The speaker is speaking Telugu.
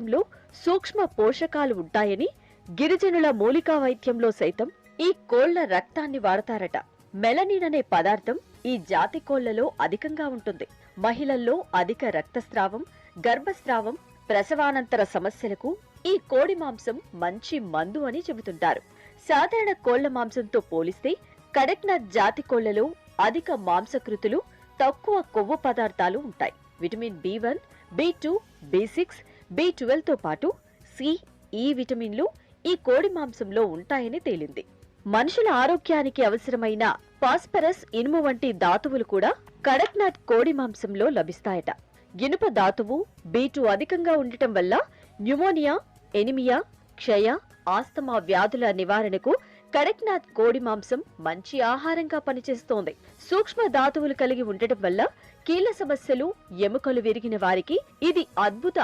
లో సూక్ష్మ పోషకాలు ఉంటాయని గిరిజనుల మూలికా వైద్యంలో సైతం ఈ కోళ్ల రక్తాన్ని వాడతారట. మెలనిన్ అనే పదార్థం ఈ జాతి కోళ్లలో అధికంగా ఉంటుంది. మహిళల్లో అధిక రక్తస్రావం, గర్భస్రావం, ప్రసవానంతర సమస్యలకు ఈ కోడి మాంసం మంచి మందు అని చెబుతుంటారు. సాధారణ కోళ్ల మాంసంతో పోలిస్తే కడక్నాథ్ జాతి కోళ్లలో అధిక మాంసకృతులు, తక్కువ కొవ్వు పదార్థాలు ఉంటాయి. Vitamin B1, B2, B6, B12 తో పాటు సి, ఈ విటమిన్లు ఈ కోడి మాంసంలో ఉంటాయని తేలింది. మనుషుల ఆరోగ్యానికి అవసరమైన ఫాస్ఫరస్, ఇనుము వంటి ధాతువులు కూడా కడక్నాథ్ కోడి మాంసంలో లభిస్తాయట. ఇనుప ధాతువు B2 అధికంగా ఉండటం వల్ల న్యూమోనియా, ఎనిమియా, క్షయ, ఆస్తమా వ్యాధుల నివారణకు కడక్నాథ్ కోడి మాంసం మంచి ఆహారంగా పనిచేస్తోంది. సూక్ష్మ ధాతువులు కలిగి ఉండటం వల్ల కీళ్ల సమస్యలు, ఎముకలు విరిగిన వారికి ఇది అద్భుత